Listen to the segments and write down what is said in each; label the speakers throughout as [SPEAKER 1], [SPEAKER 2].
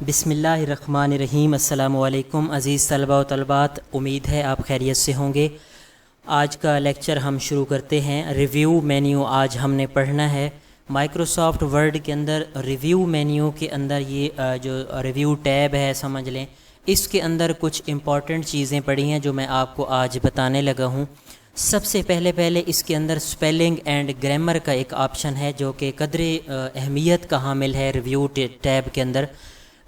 [SPEAKER 1] بسم اللہ الرحمن الرحیم۔ السلام علیکم عزیز طلبہ و طلبات، امید ہے آپ خیریت سے ہوں گے۔ آج کا لیکچر ہم شروع کرتے ہیں۔ ریویو مینیو آج ہم نے پڑھنا ہے۔ مائکروسافٹ ورڈ کے اندر ریویو مینیو کے اندر یہ جو ریویو ٹیب ہے سمجھ لیں، اس کے اندر کچھ امپورٹنٹ چیزیں پڑھی ہیں جو میں آپ کو آج بتانے لگا ہوں۔ سب سے پہلے اس کے اندر سپیلنگ اینڈ گرامر کا ایک آپشن ہے جو کہ قدر اہمیت کا حامل ہے ریویو ٹیب کے اندر۔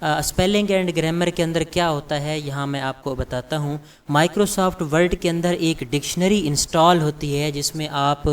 [SPEAKER 1] اسپیلنگ اینڈ گرامر کے اندر کیا ہوتا ہے یہاں میں آپ کو بتاتا ہوں۔ مائکروسافٹ ورڈ کے اندر ایک ڈکشنری انسٹال ہوتی ہے جس میں آپ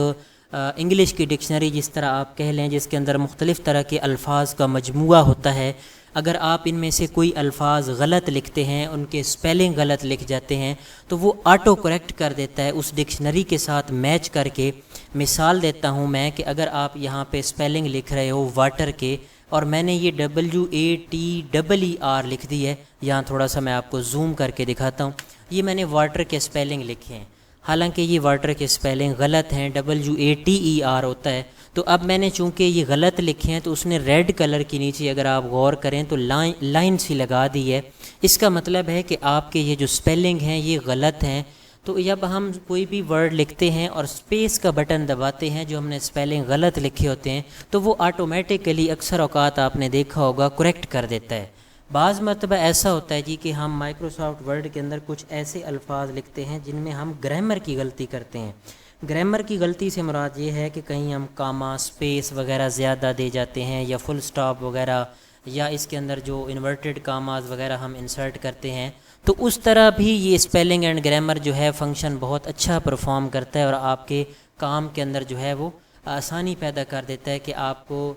[SPEAKER 1] انگلش کی ڈکشنری جس طرح آپ کہہ لیں، جس کے اندر مختلف طرح کے الفاظ کا مجموعہ ہوتا ہے۔ اگر آپ ان میں سے کوئی الفاظ غلط لکھتے ہیں، ان کے سپیلنگ غلط لکھ جاتے ہیں، تو وہ آٹو کریکٹ کر دیتا ہے اس ڈکشنری کے ساتھ میچ کر کے۔ مثال دیتا ہوں میں کہ اگر آپ یہاں پہ سپیلنگ لکھ رہے ہو واٹر کے، اور میں نے یہ WATER لکھ دی ہے، یہاں تھوڑا سا میں آپ کو زوم کر کے دکھاتا ہوں، یہ میں نے واٹر کے سپیلنگ لکھے ہیں، حالانکہ یہ واٹر کے سپیلنگ غلط ہیں، WATER ہوتا ہے۔ تو اب میں نے چونکہ یہ غلط لکھے ہیں تو اس نے ریڈ کلر کی نیچے اگر آپ غور کریں تو لائن سی لگا دی ہے۔ اس کا مطلب ہے کہ آپ کے یہ جو سپیلنگ ہیں یہ غلط ہیں۔ تو جب ہم کوئی بھی ورڈ لکھتے ہیں اور اسپیس کا بٹن دباتے ہیں جو ہم نے سپیلنگ غلط لکھے ہوتے ہیں تو وہ آٹومیٹیکلی اکثر اوقات آپ نے دیکھا ہوگا کریکٹ کر دیتا ہے۔ بعض مرتبہ ایسا ہوتا ہے کہ ہم مائکروسافٹ ورڈ کے اندر کچھ ایسے الفاظ لکھتے ہیں جن میں ہم گرامر کی غلطی کرتے ہیں۔ گرامر کی غلطی سے مراد یہ ہے کہ کہیں ہم کاما، اسپیس وغیرہ زیادہ دے جاتے ہیں، یا فل سٹاپ وغیرہ، یا اس کے اندر جو انورٹڈ کاماز وغیرہ ہم انسرٹ کرتے ہیں، تو اس طرح بھی یہ سپیلنگ اینڈ گرامر جو ہے فنکشن بہت اچھا پرفارم کرتا ہے اور آپ کے کام کے اندر جو ہے وہ آسانی پیدا کر دیتا ہے کہ آپ کو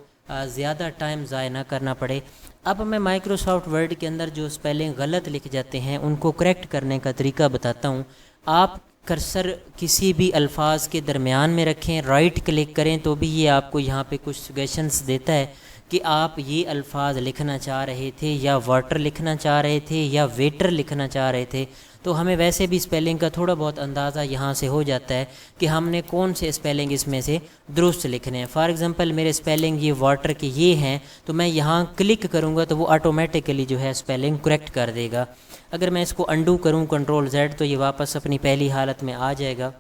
[SPEAKER 1] زیادہ ٹائم ضائع نہ کرنا پڑے۔ اب میں مائکروسافٹ ورڈ کے اندر جو سپیلنگ غلط لکھ جاتے ہیں ان کو کریکٹ کرنے کا طریقہ بتاتا ہوں۔ آپ کرسر کسی بھی الفاظ کے درمیان میں رکھیں، رائٹ کلک کریں تو بھی یہ آپ کو یہاں پہ کچھ سجیشنز دیتا ہے کہ آپ یہ الفاظ لکھنا چاہ رہے تھے، یا واٹر لکھنا چاہ رہے تھے، یا ویٹر لکھنا چاہ رہے تھے۔ تو ہمیں ویسے بھی سپیلنگ کا تھوڑا بہت اندازہ یہاں سے ہو جاتا ہے کہ ہم نے کون سے سپیلنگ اس میں سے درست لکھنے ہیں۔ فار ایگزامپل میرے سپیلنگ یہ واٹر کے یہ ہیں تو میں یہاں کلک کروں گا تو وہ آٹومیٹیکلی جو ہے سپیلنگ کریکٹ کر دے گا۔ اگر میں اس کو انڈو کروں Ctrl+Z تو یہ واپس اپنی پہلی حالت میں آ جائے گا۔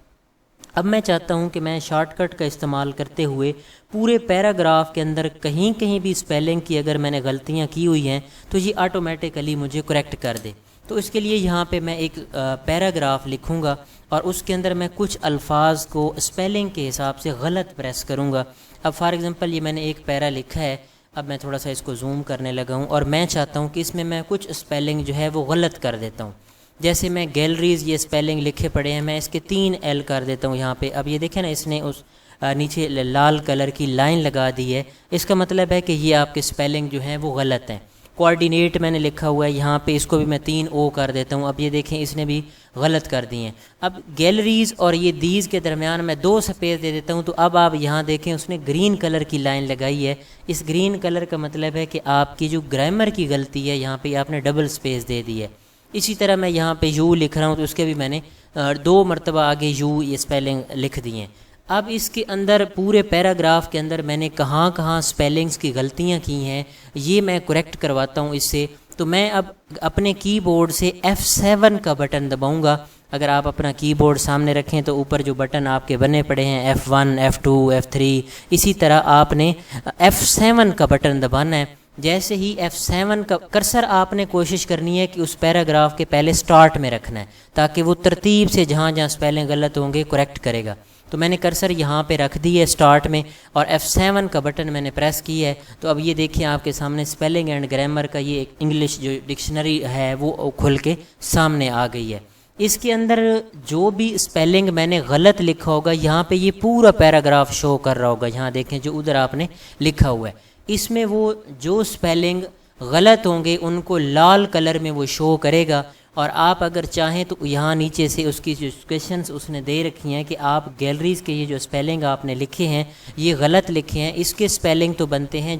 [SPEAKER 1] اب میں چاہتا ہوں کہ میں شارٹ کٹ کا استعمال کرتے ہوئے پورے پیراگراف کے اندر کہیں بھی سپیلنگ کی اگر میں نے غلطیاں کی ہوئی ہیں تو یہ آٹومیٹیکلی مجھے کریکٹ کر دے۔ تو اس کے لیے یہاں پہ میں ایک پیراگراف لکھوں گا اور اس کے اندر میں کچھ الفاظ کو سپیلنگ کے حساب سے غلط پریس کروں گا۔ اب فار ایگزامپل یہ میں نے ایک پیرا لکھا ہے، اب میں تھوڑا سا اس کو زوم کرنے لگا ہوں اور میں چاہتا ہوں کہ اس میں کچھ سپیلنگ جو ہے وہ غلط کر دیتا ہوں۔ جیسے میں گیلریز یہ سپیلنگ لکھے پڑے ہیں، میں اس کے 3 L کر دیتا ہوں یہاں پہ۔ اب یہ دیکھیں نا، اس نے اس نیچے لال کلر کی لائن لگا دی ہے، اس کا مطلب ہے کہ یہ آپ کے سپیلنگ جو ہیں وہ غلط ہیں۔ کوآرڈینیٹ میں نے لکھا ہوا ہے یہاں پہ، اس کو بھی میں 3 O کر دیتا ہوں۔ اب یہ دیکھیں اس نے بھی غلط کر دی ہیں۔ اب گیلریز اور یہ دیز کے درمیان میں 2 سپیس دے دیتا ہوں، تو اب آپ یہاں دیکھیں اس نے گرین کلر کی لائن لگائی ہے۔ اس گرین کلر کا مطلب ہے کہ آپ کی جو گرامر کی غلطی ہے یہاں پہ آپ نے ڈبل سپیس دے دی ہے۔ اسی طرح میں یہاں پہ یو لکھ رہا ہوں تو اس کے بھی میں نے 2 مرتبہ آگے یو یہ سپیلنگ لکھ دی ہیں۔ اب اس کے اندر پورے پیراگراف کے اندر میں نے کہاں سپیلنگز کی غلطیاں کی ہیں یہ میں کریکٹ کرواتا ہوں اس سے۔ تو میں اب اپنے کی بورڈ سے F7 کا بٹن دباؤں گا۔ اگر آپ اپنا کی بورڈ سامنے رکھیں تو اوپر جو بٹن آپ کے بنے پڑے ہیں F1 F2 F3، اسی طرح آپ نے F7 کا بٹن دبانا ہے۔ جیسے ہی F7 کا کرسر آپ نے کوشش کرنی ہے کہ اس پیراگراف کے پہلے سٹارٹ میں رکھنا ہے تاکہ وہ ترتیب سے جہاں سپیلنگ غلط ہوں گے کریکٹ کرے گا۔ تو میں نے کرسر یہاں پہ رکھ دی ہے سٹارٹ میں اور F7 کا بٹن میں نے پریس کی ہے۔ تو اب یہ دیکھیں آپ کے سامنے سپیلنگ اینڈ گرامر کا یہ ایک انگلش جو ڈکشنری ہے وہ کھل کے سامنے آ گئی ہے۔ اس کے اندر جو بھی سپیلنگ میں نے غلط لکھا ہوگا یہاں پہ یہ پورا پیراگراف شو کر رہا ہوگا۔ یہاں دیکھیں جو ادھر آپ نے لکھا ہوا ہے، اس میں وہ جو سپیلنگ غلط ہوں گے ان کو لال کلر میں وہ شو کرے گا۔ اور آپ اگر چاہیں تو یہاں نیچے سے اس کی جو کویشچنز اس نے دے رکھی ہیں کہ آپ گیلریز کے یہ جو سپیلنگ آپ نے لکھے ہیں یہ غلط لکھے ہیں، اس کے سپیلنگ تو بنتے ہیں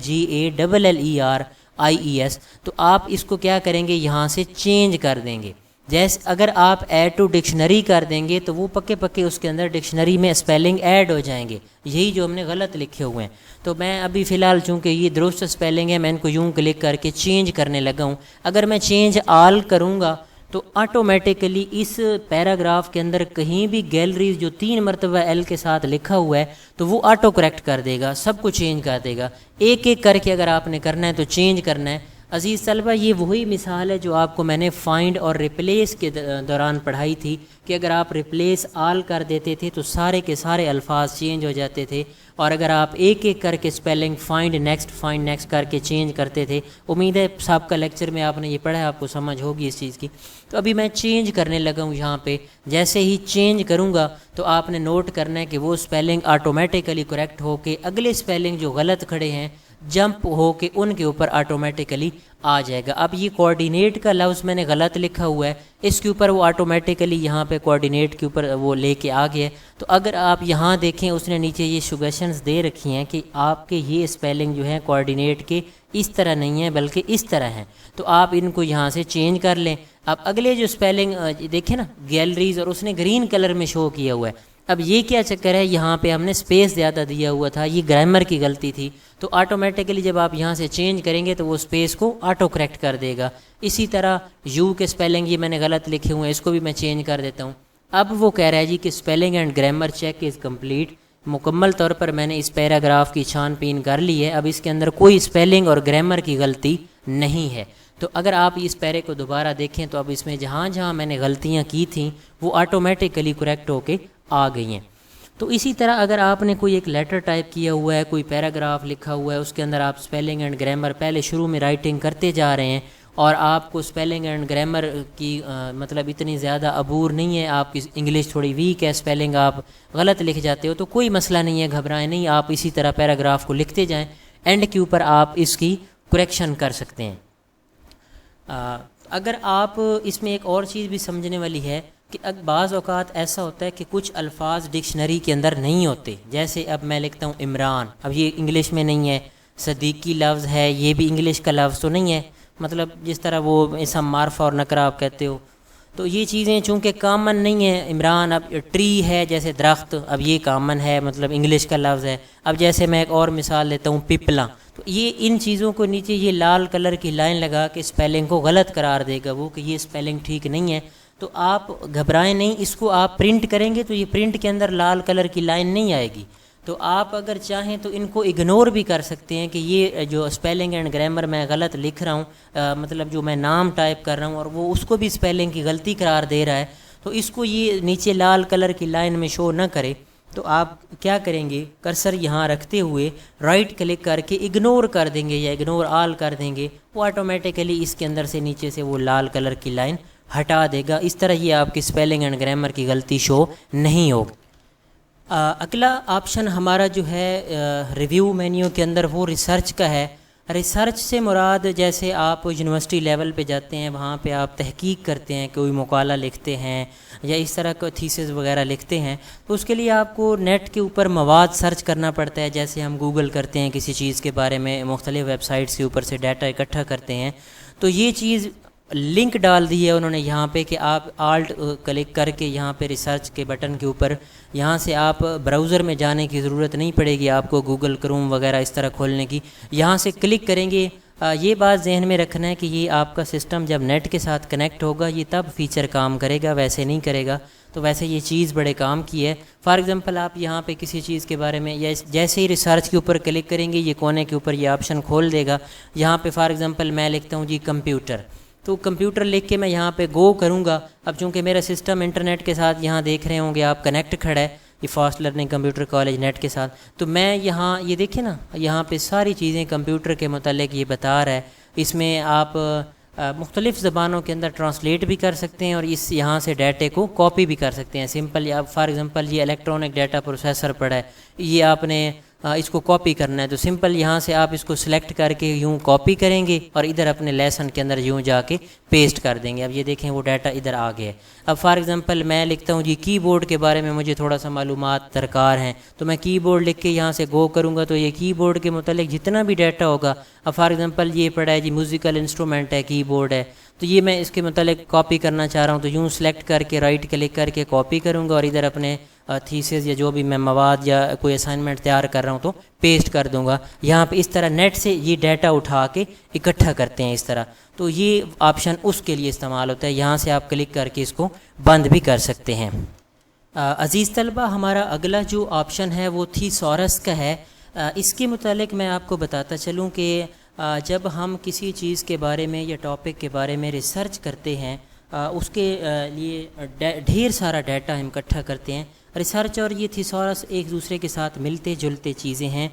[SPEAKER 1] GALLERIES، تو آپ اس کو کیا کریں گے، یہاں سے چینج کر دیں گے۔ جیسے اگر آپ ایڈ ٹو ڈکشنری کر دیں گے تو وہ پکے پکے اس کے اندر ڈکشنری میں اسپیلنگ ایڈ ہو جائیں گے، یہی جو ہم نے غلط لکھے ہوئے ہیں۔ تو میں ابھی فی الحال چونکہ یہ درست اسپیلنگ ہے، میں ان کو یوں کلک کر کے چینج کرنے لگا ہوں۔ اگر میں چینج آل کروں گا تو آٹومیٹیکلی اس پیراگراف کے اندر کہیں بھی گیلریز جو 3 مرتبہ ایل کے ساتھ لکھا ہوا ہے تو وہ آٹو کریکٹ کر دے گا، سب کو چینج کر دے گا۔ ایک ایک کر کے اگر آپ نے کرنا ہے تو چینج کرنا ہے۔ عزیز طلبہ، یہ وہی مثال ہے جو آپ کو میں نے فائنڈ اور ریپلیس کے دوران پڑھائی تھی کہ اگر آپ ریپلیس آل کر دیتے تھے تو سارے کے سارے الفاظ چینج ہو جاتے تھے، اور اگر آپ ایک ایک کر کے اسپیلنگ فائنڈ نیکسٹ کر کے چینج کرتے تھے۔ امید ہے سابقہ لیکچر میں آپ نے یہ پڑھا ہے، آپ کو سمجھ ہوگی اس چیز کی۔ تو ابھی میں چینج کرنے لگا ہوں یہاں پہ، جیسے ہی چینج کروں گا تو آپ نے نوٹ کرنا ہے کہ وہ اسپیلنگ آٹومیٹیکلی کریکٹ ہو کے اگلے اسپیلنگ جو غلط کھڑے ہیں جمپ ہو کے ان کے اوپر آٹومیٹیکلی آ جائے گا۔ اب یہ کوآرڈینیٹ کا لفظ میں نے غلط لکھا ہوا ہے، اس کے اوپر وہ آٹومیٹیکلی یہاں پہ کوآرڈینیٹ کے اوپر وہ لے کے آ گیا ہے۔ تو اگر آپ یہاں دیکھیں اس نے نیچے یہ سجیشنز دے رکھی ہیں کہ آپ کے یہ اسپیلنگ جو ہے کوآرڈینیٹ کے اس طرح نہیں ہے بلکہ اس طرح ہیں، تو آپ ان کو یہاں سے چینج کر لیں۔ اب اگلے جو اسپیلنگ دیکھیں نا گیلریز، اور اس نے گرین کلر میں شو کیا ہوا ہے۔ اب یہ کیا چکر ہے، یہاں پہ ہم نے اسپیس زیادہ دیا ہوا تھا، یہ گرامر کی غلطی تھی، تو آٹومیٹیکلی جب آپ یہاں سے چینج کریں گے تو وہ اسپیس کو آٹو کریکٹ کر دے گا۔ اسی طرح یو کے اسپیلنگ یہ میں نے غلط لکھے ہوئے ہیں، اس کو بھی میں چینج کر دیتا ہوں۔ اب وہ کہہ رہا ہے جی کہ spelling and grammar check is complete, مکمل طور پر میں نے اس پیراگراف کی چھان بین کر لی ہے، اب اس کے اندر کوئی اسپیلنگ اور گرامر کی غلطی نہیں ہے۔ تو اگر آپ اس پیرے کو دوبارہ دیکھیں تو اب اس میں جہاں جہاں میں نے غلطیاں کی تھیں وہ آٹومیٹیکلی کریکٹ ہو کے آ گئی ہیں۔ تو اسی طرح اگر آپ نے کوئی ایک لیٹر ٹائپ کیا ہوا ہے، کوئی پیراگراف لکھا ہوا ہے، اس کے اندر آپ اسپیلنگ اینڈ گرامر پہلے شروع میں رائٹنگ کرتے جا رہے ہیں اور آپ کو اسپیلنگ اینڈ گرامر کی مطلب اتنی زیادہ عبور نہیں ہے، آپ کی انگلش تھوڑی ویک ہے، اسپیلنگ آپ غلط لکھ جاتے ہو، تو کوئی مسئلہ نہیں ہے، گھبرائیں نہیں، آپ اسی طرح پیراگراف کو لکھتے جائیں، اینڈ کے اوپر آپ اس کی کریکشن کر سکتے ہیں۔ اگر آپ اس میں ایک اور چیز بھی سمجھنے والی ہے کہ بعض اوقات ایسا ہوتا ہے کہ کچھ الفاظ ڈکشنری کے اندر نہیں ہوتے، جیسے اب میں لکھتا ہوں عمران، اب یہ انگلش میں نہیں ہے، صدیقی لفظ ہے، یہ بھی انگلش کا لفظ تو نہیں ہے، مطلب جس طرح وہ اسم معرفہ اور نکرہ آپ کہتے ہو، تو یہ چیزیں چونکہ کامن نہیں ہیں۔ عمران، اب ٹری ہے جیسے درخت، اب یہ کامن ہے، مطلب انگلش کا لفظ ہے۔ اب جیسے میں ایک اور مثال لیتا ہوں پپلا، تو یہ ان چیزوں کو نیچے یہ لال کلر کی لائن لگا کے اسپیلنگ کو غلط قرار دے گا وہ، کہ یہ اسپیلنگ ٹھیک نہیں ہے، تو آپ گھبرائیں نہیں، اس کو آپ پرنٹ کریں گے تو یہ پرنٹ کے اندر لال کلر کی لائن نہیں آئے گی، تو آپ اگر چاہیں تو ان کو اگنور بھی کر سکتے ہیں کہ یہ جو اسپیلنگ اینڈ گرامر میں غلط لکھ رہا ہوں، مطلب جو میں نام ٹائپ کر رہا ہوں اور وہ اس کو بھی اسپیلنگ کی غلطی قرار دے رہا ہے، تو اس کو یہ نیچے لال کلر کی لائن میں شو نہ کرے، تو آپ کیا کریں گے، کرسر یہاں رکھتے ہوئے رائٹ کلک کر کے اگنور کر دیں گے یا اگنور آل کر دیں گے، وہ آٹومیٹیکلی اس کے اندر سے نیچے سے وہ لال کلر کی لائن ہٹا دے گا۔ اس طرح یہ آپ کی اسپیلنگ اینڈ گرامر کی غلطی شو نہیں ہوگی۔ اگلا آپشن ہمارا جو ہے ریویو مینیو کے اندر وہ ریسرچ کا ہے۔ ریسرچ سے مراد جیسے آپ یونیورسٹی لیول پہ جاتے ہیں، وہاں پہ آپ تحقیق کرتے ہیں، کوئی مقالہ لکھتے ہیں یا اس طرح کا تھیسز وغیرہ لکھتے ہیں، تو اس کے لیے آپ کو نیٹ کے اوپر مواد سرچ کرنا پڑتا ہے، جیسے ہم گوگل کرتے ہیں کسی چیز کے بارے میں، مختلف ویب سائٹس کے اوپر سے ڈیٹا اکٹھا کرتے ہیں، تو یہ چیز لنک ڈال دی ہے انہوں نے یہاں پہ کہ آپ آلٹ کلک کر کے یہاں پہ ریسرچ کے بٹن کے اوپر یہاں سے آپ براؤزر میں جانے کی ضرورت نہیں پڑے گی آپ کو، گوگل کروم وغیرہ اس طرح کھولنے کی، یہاں سے کلک کریں گے۔ یہ بات ذہن میں رکھنا ہے کہ یہ آپ کا سسٹم جب نیٹ کے ساتھ کنیکٹ ہوگا یہ تب فیچر کام کرے گا، ویسے نہیں کرے گا، تو ویسے یہ چیز بڑے کام کی ہے۔ فار ایگزامپل آپ یہاں پہ کسی چیز کے بارے میں جیسے ہی ریسرچ کے اوپر کلک کریں گے یہ کونے کے اوپر یہ آپشن کھول دے گا، یہاں پہ فار ایگزامپل میں لکھتا ہوں جی کمپیوٹر، تو کمپیوٹر لکھ کے میں یہاں پہ گو کروں گا۔ اب چونکہ میرا سسٹم انٹرنیٹ کے ساتھ یہاں دیکھ رہے ہوں گے آپ کنیکٹ کھڑا ہے، یہ fast learning computer college net کے ساتھ، تو میں یہاں یہ دیکھیں نا یہاں پہ ساری چیزیں کمپیوٹر کے متعلق یہ بتا رہا ہے، اس میں آپ مختلف زبانوں کے اندر ٹرانسلیٹ بھی کر سکتے ہیں اور اس یہاں سے ڈیٹے کو کاپی بھی کر سکتے ہیں۔ سمپل آپ فار ایگزامپل یہ الیکٹرانک ڈیٹا پروسیسر پڑا ہے، یہ آپ نے اس کو کاپی کرنا ہے، تو سمپل یہاں سے آپ اس کو سلیکٹ کر کے یوں کاپی کریں گے اور ادھر اپنے لیسن کے اندر یوں جا کے پیسٹ کر دیں گے۔ اب یہ دیکھیں وہ ڈیٹا ادھر آ گیا ہے۔ اب فار ایگزامپل میں لکھتا ہوں جی کی بورڈ کے بارے میں مجھے تھوڑا سا معلومات درکار ہیں، تو میں کی بورڈ لکھ کے یہاں سے گو کروں گا تو یہ کی بورڈ کے متعلق جتنا بھی ڈیٹا ہوگا، اب فار ایگزامپل یہ پڑا ہے جی میوزیکل انسٹرومنٹ ہے، کی بورڈ ہے، تو یہ میں اس کے متعلق کاپی کرنا چاہ رہا ہوں تو یوں سلیکٹ کر کے رائٹ کلک کر کے کاپی کروں گا اور ادھر اپنے تھیسس یا جو بھی میں مواد یا کوئی اسائنمنٹ تیار کر رہا ہوں تو پیسٹ کر دوں گا. یہاں پہ اس طرح نیٹ سے یہ ڈیٹا اٹھا کے اکٹھا کرتے ہیں اس طرح. تو یہ آپشن اس کے لیے استعمال ہوتا ہے, یہاں سے آپ کلک کر کے اس کو بند بھی کر سکتے ہیں. عزیز طلبہ, ہمارا اگلا جو آپشن ہے وہ تھیسورس کا ہے. اس کے متعلق میں آپ کو بتاتا چلوں کہ جب ہم کسی چیز کے بارے میں یا ٹاپک کے بارے میں ریسرچ کرتے ہیں اس کے لیے ڈھیر سارا ڈیٹا ہم اکٹھا کرتے ہیں. ریسرچ اور یہ تھیسورس ایک دوسرے کے ساتھ ملتے جلتے چیزیں ہیں.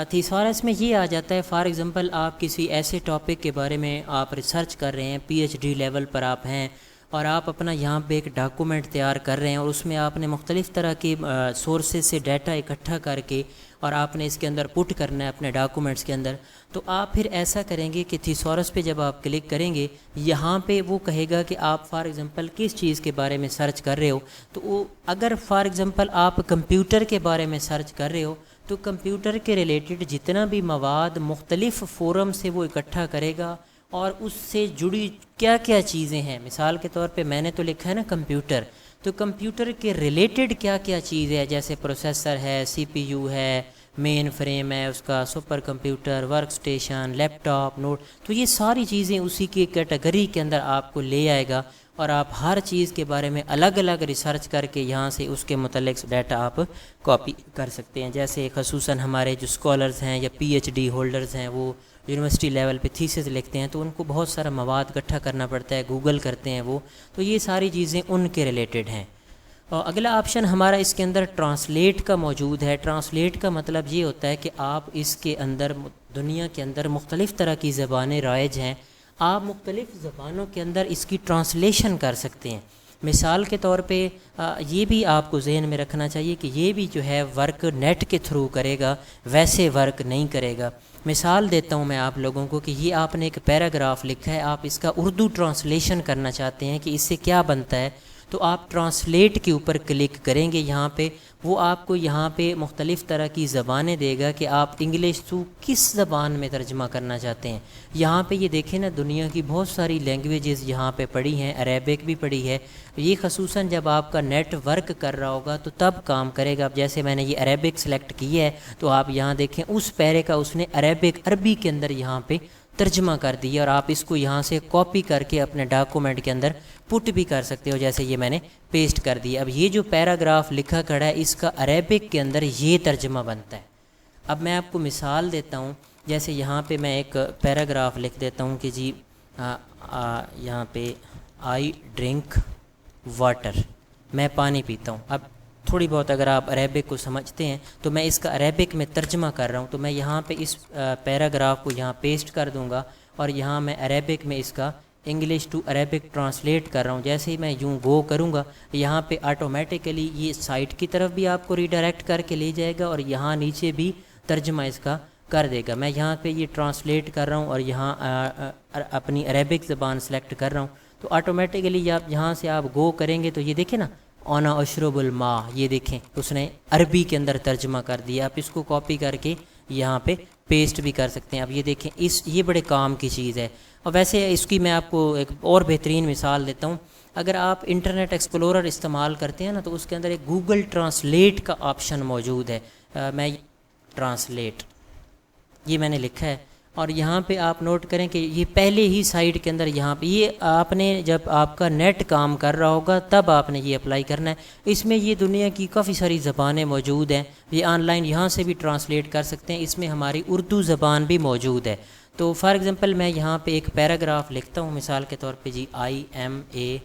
[SPEAKER 1] تھیسورس میں یہ آ جاتا ہے, فار ایگزامپل آپ کسی ایسے ٹاپک کے بارے میں آپ ریسرچ کر رہے ہیں, پی ایچ ڈی لیول پر آپ ہیں اور آپ اپنا یہاں پہ ایک ڈاکومنٹ تیار کر رہے ہیں اور اس میں آپ نے مختلف طرح کے سورسز سے ڈیٹا اکٹھا کر کے اور آپ نے اس کے اندر پٹ کرنا ہے اپنے ڈاکومنٹس کے اندر. تو آپ پھر ایسا کریں گے کہ تھیسورس پہ جب آپ کلک کریں گے یہاں پہ وہ کہے گا کہ آپ فار ایگزامپل کس چیز کے بارے میں سرچ کر رہے ہو. تو وہ اگر فار ایگزامپل آپ کمپیوٹر کے بارے میں سرچ کر رہے ہو تو کمپیوٹر کے ریلیٹڈ جتنا بھی مواد مختلف فورم سے وہ اکٹھا کرے گا اور اس سے جڑی کیا کیا چیزیں ہیں. مثال کے طور پہ میں نے تو لکھا ہے نا کمپیوٹر, تو کمپیوٹر کے ریلیٹڈ کیا کیا چیز ہے, جیسے پروسیسر ہے, سی پی یو ہے, مین فریم ہے اس کا, سپر کمپیوٹر, ورک سٹیشن, لیپ ٹاپ, نوٹ, تو یہ ساری چیزیں اسی کی کیٹیگری کے اندر آپ کو لے آئے گا اور آپ ہر چیز کے بارے میں الگ الگ ریسرچ کر کے یہاں سے اس کے متعلق ڈیٹا آپ کاپی کر سکتے ہیں. جیسے خصوصاً ہمارے جو اسکالرز ہیں یا پی ایچ ڈی ہولڈرز ہیں وہ یونیورسٹی لیول پہ تھیسس لکھتے ہیں تو ان کو بہت سارا مواد اکٹھا کرنا پڑتا ہے, گوگل کرتے ہیں وہ, تو یہ ساری چیزیں ان کے ریلیٹڈ ہیں. اور اگلا آپشن ہمارا اس کے اندر ٹرانسلیٹ کا موجود ہے. ٹرانسلیٹ کا مطلب یہ ہوتا ہے کہ آپ اس کے اندر دنیا کے اندر مختلف طرح کی زبانیں رائج ہیں, آپ مختلف زبانوں کے اندر اس کی ٹرانسلیشن کر سکتے ہیں. مثال کے طور پہ یہ بھی آپ کو ذہن میں رکھنا چاہیے کہ یہ بھی جو ہے ورک نیٹ کے تھرو کرے گا, ویسے ورک نہیں کرے گا. مثال دیتا ہوں میں آپ لوگوں کو کہ یہ آپ نے ایک پیراگراف لکھا ہے, آپ اس کا اردو ٹرانسلیشن کرنا چاہتے ہیں کہ اس سے کیا بنتا ہے, تو آپ ٹرانسلیٹ کے اوپر کلک کریں گے. یہاں پہ وہ آپ کو یہاں پہ مختلف طرح کی زبانیں دے گا کہ آپ انگلش تو کس زبان میں ترجمہ کرنا چاہتے ہیں. یہاں پہ یہ دیکھیں نا دنیا کی بہت ساری لینگویجز یہاں پہ پڑھی ہیں, عربک بھی پڑھی ہے. یہ خصوصاً جب آپ کا نیٹ ورک کر رہا ہوگا تو تب کام کرے گا. اب جیسے میں نے یہ عربک سلیکٹ کی ہے تو آپ یہاں دیکھیں اس پیرے کا اس نے عربی کے اندر یہاں پہ ترجمہ کر دیا اور آپ اس کو یہاں سے کاپی کر کے اپنے ڈاکومنٹ کے اندر پٹ بھی کر سکتے ہو, جیسے یہ میں نے پیسٹ کر دیا. اب یہ جو پیراگراف لکھا کھڑا ہے اس کا عربک کے اندر یہ ترجمہ بنتا ہے. اب میں آپ کو مثال دیتا ہوں, جیسے یہاں پہ میں ایک پیراگراف لکھ دیتا ہوں کہ جی یہاں پہ آئی ڈرنک واٹر, میں پانی پیتا ہوں. اب تھوڑی بہت اگر آپ عربک کو سمجھتے ہیں تو میں اس کا عربک میں ترجمہ کر رہا ہوں, تو میں یہاں پہ اس پیراگراف کو یہاں پیسٹ کر دوں گا اور یہاں میں عربک میں اس کا انگلش ٹو عربک ٹرانسلیٹ کر رہا ہوں. جیسے ہی میں یوں گو کروں گا یہاں پہ آٹومیٹیکلی یہ سائٹ کی طرف بھی آپ کو ریڈائریکٹ کر کے لے جائے گا اور یہاں نیچے بھی ترجمہ اس کا کر دے گا. میں یہاں پہ یہ ٹرانسلیٹ کر رہا ہوں اور یہاں اپنی عربک زبان سلیکٹ کر رہا ہوں, تو آٹومیٹیکلی آپ یہاں سے آپ گو کریں گے تو یہ دیکھیں نا اونا اشرب الماء, یہ دیکھیں اس نے عربی کے اندر ترجمہ کر دیا. آپ اس کو کاپی کر کے یہاں پہ پیسٹ بھی کر سکتے ہیں. اب یہ دیکھیں یہ بڑے کام کی چیز ہے. اور ویسے اس کی میں آپ کو ایک اور بہترین مثال دیتا ہوں. اگر آپ انٹرنیٹ ایکسپلورر استعمال کرتے ہیں نا تو اس کے اندر ایک گوگل ٹرانسلیٹ کا آپشن موجود ہے. میں ٹرانسلیٹ یہ میں نے لکھا ہے اور یہاں پہ آپ نوٹ کریں کہ یہ پہلے ہی سائٹ کے اندر یہاں پہ یہ آپ نے جب آپ کا نیٹ کام کر رہا ہوگا تب آپ نے یہ اپلائی کرنا ہے. اس میں یہ دنیا کی کافی ساری زبانیں موجود ہیں, یہ آن لائن یہاں سے بھی ٹرانسلیٹ کر سکتے ہیں. اس میں ہماری اردو زبان بھی موجود ہے. تو فار ایگزامپل میں یہاں پہ ایک پیراگراف لکھتا ہوں, مثال کے طور پہ جی آئی ایم اے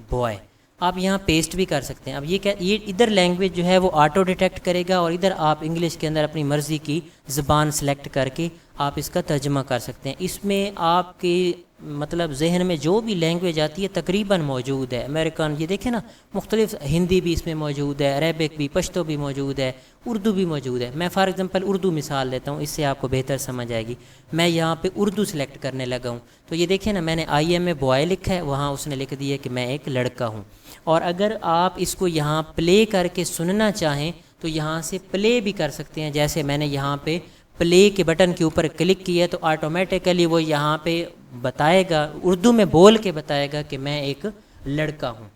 [SPEAKER 1] بوائے, آپ یہاں پیسٹ بھی کر سکتے ہیں. اب یہ ادھر لینگویج جو ہے وہ آٹو ڈیٹیکٹ کرے گا اور ادھر آپ انگلش کے اندر اپنی مرضی کی زبان سلیکٹ کر کے آپ اس کا ترجمہ کر سکتے ہیں. اس میں آپ کے مطلب ذہن میں جو بھی لینگویج آتی ہے تقریباً موجود ہے. امریکن یہ دیکھیں نا مختلف, ہندی بھی اس میں موجود ہے, عربک بھی, پشتو بھی موجود ہے, اردو بھی موجود ہے. میں فار ایگزامپل اردو مثال دیتا ہوں, اس سے آپ کو بہتر سمجھ آئے گی. میں یہاں پہ اردو سلیکٹ کرنے لگا ہوں تو یہ دیکھیں نا میں نے آئی ایم اے بوائے لکھا ہے, وہاں اس نے لکھ دیا کہ میں ایک لڑکا ہوں. اور اگر آپ اس کو یہاں پلے کر کے سننا چاہیں تو یہاں سے پلے بھی کر سکتے ہیں. جیسے میں نے یہاں پہ پلے کے بٹن کے اوپر کلک کیا تو آٹومیٹیکلی وہ یہاں پہ بتائے گا، اردو میں بول کے بتائے گا کہ میں ایک لڑکا ہوں۔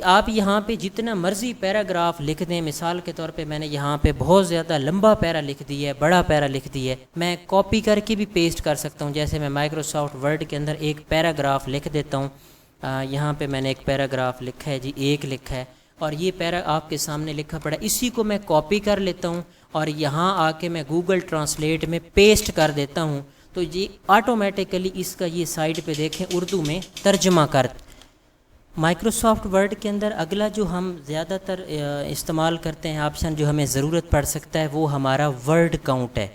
[SPEAKER 1] آپ یہاں پہ جتنا مرضی پیراگراف لکھ دیں، مثال کے طور پہ میں نے یہاں پہ بہت زیادہ لمبا پیرا لکھ دی ہے، بڑا پیرا لکھ دی ہے، میں کاپی کر کے بھی پیسٹ کر سکتا ہوں۔ جیسے میں مائکروسافٹ ورڈ کے اندر ایک پیراگراف لکھ دیتا ہوں، یہاں پہ میں نے ایک پیراگراف لکھا ہے جی، ایک لکھا ہے، اور یہ پیرا آپ کے سامنے لکھا پڑا ہے، اسی کو میں کاپی کر لیتا ہوں اور یہاں آ کے میں گوگل ٹرانسلیٹ میں پیسٹ کر دیتا ہوں، تو یہ آٹومیٹیکلی اس کا یہ سائڈ پہ دیکھیں اردو میں ترجمہ کر۔ مائکروسافٹ ورڈ کے اندر اگلا جو ہم زیادہ تر استعمال کرتے ہیں آپشن، جو ہمیں ضرورت پڑ سکتا ہے، وہ ہمارا ورڈ کاؤنٹ ہے۔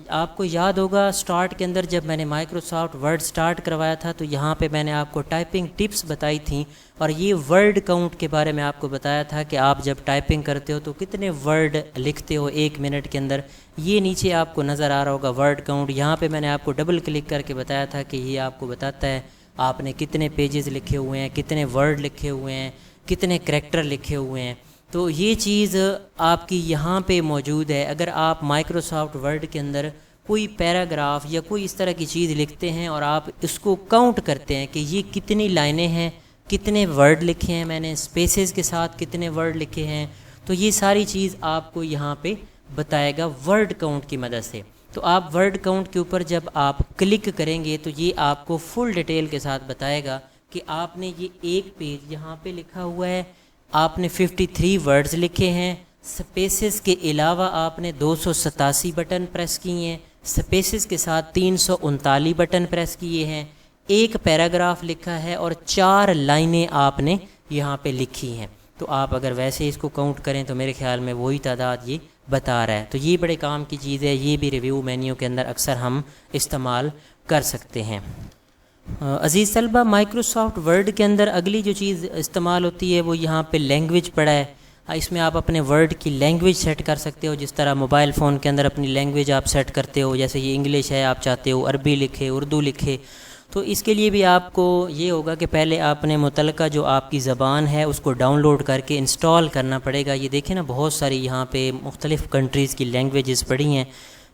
[SPEAKER 1] آپ کو یاد ہوگا سٹارٹ کے اندر جب میں نے مائکروسافٹ ورڈ سٹارٹ کروایا تھا تو یہاں پہ میں نے آپ کو ٹائپنگ ٹپس بتائی تھیں، اور یہ ورڈ کاؤنٹ کے بارے میں آپ کو بتایا تھا کہ آپ جب ٹائپنگ کرتے ہو تو کتنے ورڈ لکھتے ہو ایک منٹ کے اندر۔ یہ نیچے آپ کو نظر آ رہا ہوگا ورڈ کاؤنٹ، یہاں پہ میں نے آپ کو ڈبل کلک کر کے بتایا تھا کہ یہ آپ کو بتاتا ہے آپ نے کتنے پیجز لکھے ہوئے ہیں، کتنے ورڈ لکھے ہوئے ہیں، کتنے کریکٹر لکھے ہوئے ہیں۔ تو یہ چیز آپ کی یہاں پہ موجود ہے۔ اگر آپ مائکروسافٹ ورڈ کے اندر کوئی پیراگراف یا کوئی اس طرح کی چیز لکھتے ہیں اور آپ اس کو کاؤنٹ کرتے ہیں کہ یہ کتنی لائنیں ہیں، کتنے ورڈ لکھے ہیں میں نے، اسپیسز کے ساتھ کتنے ورڈ لکھے ہیں، تو یہ ساری چیز آپ کو یہاں پہ بتائے گا ورڈ کاؤنٹ کی مدد سے۔ تو آپ ورڈ کاؤنٹ کے اوپر جب آپ کلک کریں گے تو یہ آپ کو فل ڈیٹیل کے ساتھ بتائے گا کہ آپ نے یہ ایک پیج یہاں پہ لکھا ہوا ہے، آپ نے 53 ورڈز لکھے ہیں، سپیسز کے علاوہ آپ نے 287 بٹن پریس کیے ہیں، سپیسز کے ساتھ 339 بٹن پریس کیے ہیں، ایک پیراگراف لکھا ہے اور 4 لائنیں آپ نے یہاں پہ لکھی ہیں۔ تو آپ اگر ویسے اس کو کاؤنٹ کریں تو میرے خیال میں وہی تعداد یہ بتا رہا ہے۔ تو یہ بڑے کام کی چیز ہے، یہ بھی ریویو مینیو کے اندر اکثر ہم استعمال کر سکتے ہیں۔ عزیز طلبہ، مائکروسافٹ ورڈ کے اندر اگلی جو چیز استعمال ہوتی ہے وہ یہاں پہ لینگویج پڑا ہے۔ اس میں آپ اپنے ورڈ کی لینگویج سیٹ کر سکتے ہو، جس طرح موبائل فون کے اندر اپنی لینگویج آپ سیٹ کرتے ہو، جیسے یہ انگلش ہے، آپ چاہتے ہو عربی لکھے، اردو لکھے، تو اس کے لیے بھی آپ کو یہ ہوگا کہ پہلے آپ نے متعلقہ جو آپ کی زبان ہے اس کو ڈاؤن لوڈ کر کے انسٹال کرنا پڑے گا۔ یہ دیکھیں نا، بہت ساری یہاں پہ مختلف کنٹریز کی لینگویجز پڑھی ہیں،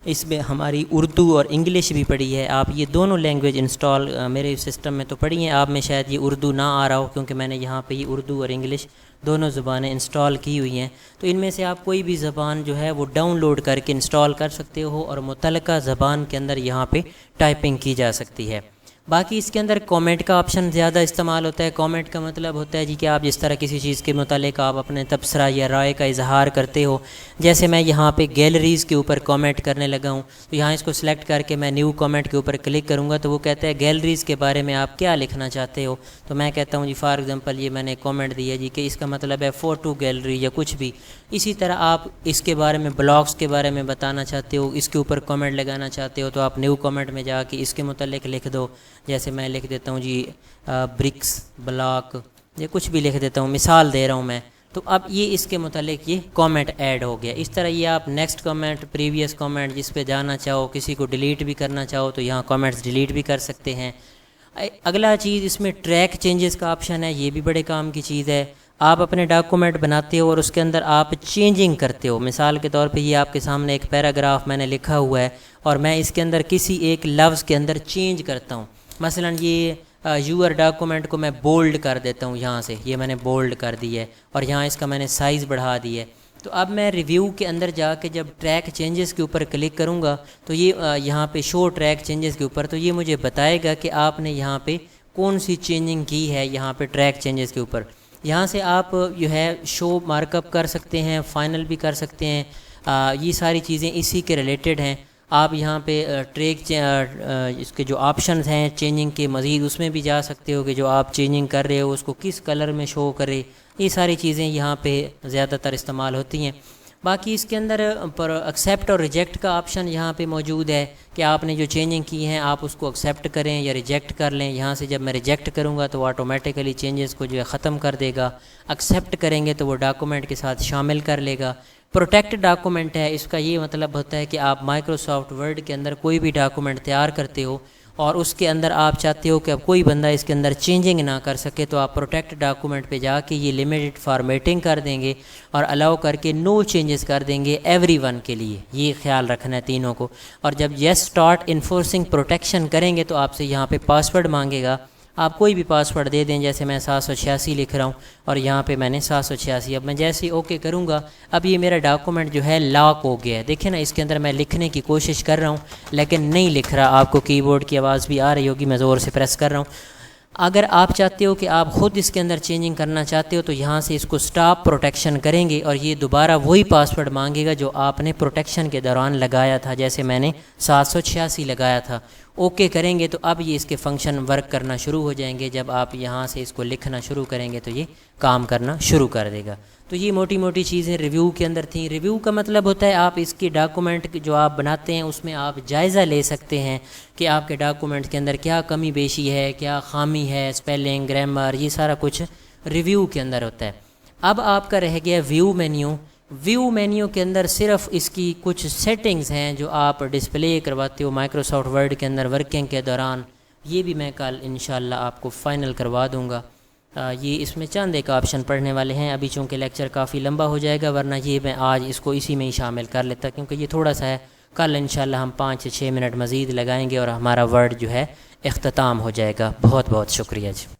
[SPEAKER 1] اس میں ہماری اردو اور انگلش بھی پڑھی ہے۔ آپ یہ دونوں لینگویج انسٹال میرے سسٹم میں تو پڑھی ہیں، آپ میں شاید یہ اردو نہ آ رہا ہو کیونکہ میں نے یہاں پہ یہ اردو اور انگلش دونوں زبانیں انسٹال کی ہوئی ہیں۔ تو ان میں سے آپ کوئی بھی زبان جو ہے وہ ڈاؤن لوڈ کر کے انسٹال کر سکتے ہو اور متعلقہ زبان کے اندر یہاں پہ ٹائپنگ کی جا سکتی ہے۔ باقی اس کے اندر کومنٹ کا آپشن زیادہ استعمال ہوتا ہے۔ کومنٹ کا مطلب ہوتا ہے جی کہ آپ جس طرح کسی چیز کے متعلق آپ اپنے تبصرہ یا رائے کا اظہار کرتے ہو، جیسے میں یہاں پہ گیلریز کے اوپر کومنٹ کرنے لگا ہوں، تو یہاں اس کو سلیکٹ کر کے میں نیو کومنٹ کے اوپر کلک کروں گا تو وہ کہتا ہے گیلریز کے بارے میں آپ کیا لکھنا چاہتے ہو، تو میں کہتا ہوں جی فار ایگزامپل یہ میں نے کومنٹ دیا جی کہ اس کا مطلب ہے فوٹو گیلری یا کچھ بھی۔ اسی طرح آپ اس کے بارے میں بلاگس کے بارے میں بتانا چاہتے ہو، اس کے اوپر کومنٹ لگانا چاہتے ہو، تو آپ نیو کومنٹ میں جا کے اس کے متعلق لکھ دو، جیسے میں لکھ دیتا ہوں جی برکس بلاک یا کچھ بھی لکھ دیتا ہوں، مثال دے رہا ہوں میں، تو اب یہ اس کے متعلق یہ کومنٹ ایڈ ہو گیا۔ اس طرح یہ آپ نیکسٹ کومنٹ، پریویس کومنٹ جس پہ جانا چاہو، کسی کو ڈیلیٹ بھی کرنا چاہو تو یہاں کومنٹس ڈیلیٹ بھی کر سکتے ہیں۔ اگلا چیز اس میں ٹریک چینجز کا آپشن ہے، یہ بھی بڑے کام کی چیز ہے۔ آپ اپنے ڈاکومنٹ بناتے ہو اور اس کے اندر آپ چینجنگ کرتے ہو، مثال کے طور پہ یہ آپ کے سامنے ایک پیراگراف میں نے لکھا ہوا ہے اور میں اس کے اندر کسی ایک لفظ کے اندر چینج کرتا ہوں، مثلا یہ یور ڈاکومنٹ کو میں بولڈ کر دیتا ہوں، یہاں سے یہ میں نے بولڈ کر دی ہے اور یہاں اس کا میں نے سائز بڑھا دی ہے، تو اب میں ریویو کے اندر جا کے جب ٹریک چینجز کے اوپر کلک کروں گا تو یہ یہاں پہ شو ٹریک چینجز کے اوپر، تو یہ مجھے بتائے گا کہ آپ نے یہاں پہ کون سی چینجنگ کی ہے یہاں پہ ٹریک چینجز کے اوپر۔ یہاں سے آپ جو ہے شو مارک اپ کر سکتے ہیں، فائنل بھی کر سکتے ہیں، یہ ساری چیزیں اسی کے ریلیٹڈ ہیں۔ آپ یہاں پہ ٹریک اس کے جو آپشنز ہیں چینجنگ کے مزید اس میں بھی جا سکتے ہو کہ جو آپ چینجنگ کر رہے ہو اس کو کس کلر میں شو کرے، یہ ساری چیزیں یہاں پہ زیادہ تر استعمال ہوتی ہیں۔ باقی اس کے اندر پر ایکسیپٹ اور ریجیکٹ کا آپشن یہاں پہ موجود ہے کہ آپ نے جو چینجنگ کی ہیں آپ اس کو ایکسیپٹ کریں یا ریجیکٹ کر لیں۔ یہاں سے جب میں ریجیکٹ کروں گا تو وہ آٹومیٹیکلی چینجز کو جو ہے ختم کر دے گا، ایکسیپٹ کریں گے تو وہ ڈاکومنٹ کے ساتھ شامل کر لے گا۔ پروٹیکٹ ڈاکومنٹ ہے، اس کا یہ مطلب ہوتا ہے کہ آپ مائکروسافٹ ورڈ کے اندر کوئی بھی ڈاکومنٹ تیار کرتے ہو اور اس کے اندر آپ چاہتے ہو کہ اب کوئی بندہ اس کے اندر چینجنگ نہ کر سکے تو آپ پروٹیکٹ ڈاکومنٹ پہ جا کے یہ لمیٹڈ فارمیٹنگ کر دیں گے اور الاؤ کر کے نو چینجز کر دیں گے ایوری ون کے لیے. یہ خیال رکھنا ہے تینوں کو. اور جب یس اسٹارٹ انفورسنگ پروٹیکشن کریں گے تو آپ سے یہاں پہ پاسورڈ مانگے گا. آپ کوئی بھی پاسورڈ دے دیں, جیسے میں 786 لکھ رہا ہوں اور یہاں پہ میں نے 786. اب میں جیسے اوکے کروں گا اب یہ میرا ڈاکومنٹ جو ہے لاک ہو گیا ہے. دیکھیں نا اس کے اندر میں لکھنے کی کوشش کر رہا ہوں لیکن نہیں لکھ رہا. آپ کو کی بورڈ کی آواز بھی آ رہی ہوگی, میں زور سے پریس کر رہا ہوں. اگر آپ چاہتے ہو کہ آپ خود اس کے اندر چینجنگ کرنا چاہتے ہو تو یہاں سے اس کو سٹاپ پروٹیکشن کریں گے اور یہ دوبارہ وہی پاسورڈ مانگے گا جو آپ نے پروٹیکشن کے دوران لگایا تھا, جیسے میں نے 786 لگایا تھا. اوکے کریں گے تو اب یہ اس کے فنکشن ورک کرنا شروع ہو جائیں گے. جب آپ یہاں سے اس کو لکھنا شروع کریں گے تو یہ کام کرنا شروع کر دے گا. تو یہ موٹی موٹی چیزیں ریویو کے اندر تھیں. ریویو کا مطلب ہوتا ہے آپ اس کی ڈاکومنٹ جو آپ بناتے ہیں اس میں آپ جائزہ لے سکتے ہیں کہ آپ کے ڈاکومنٹ کے اندر کیا کمی بیشی ہے, کیا خامی ہے, اسپیلنگ, گرامر, یہ سارا کچھ ریویو کے اندر ہوتا ہے. اب آپ کا رہ گیا ویو مینیو. ویو مینیو کے اندر صرف اس کی کچھ سیٹنگز ہیں جو آپ ڈسپلے کرواتے ہو مائکروسافٹ ورڈ کے اندر ورکنگ کے دوران. یہ بھی میں کل انشاءاللہ آپ کو فائنل کروا دوں گا. یہ اس میں چند ایک آپشن پڑھنے والے ہیں. ابھی چونکہ لیکچر کافی لمبا ہو جائے گا ورنہ یہ میں آج اس کو اسی میں ہی شامل کر لیتا کیونکہ یہ تھوڑا سا ہے. کل انشاءاللہ ہم 5 سے 6 منٹ مزید لگائیں گے اور ہمارا ورڈ جو ہے اختتام ہو جائے گا. بہت بہت شکریہ جی.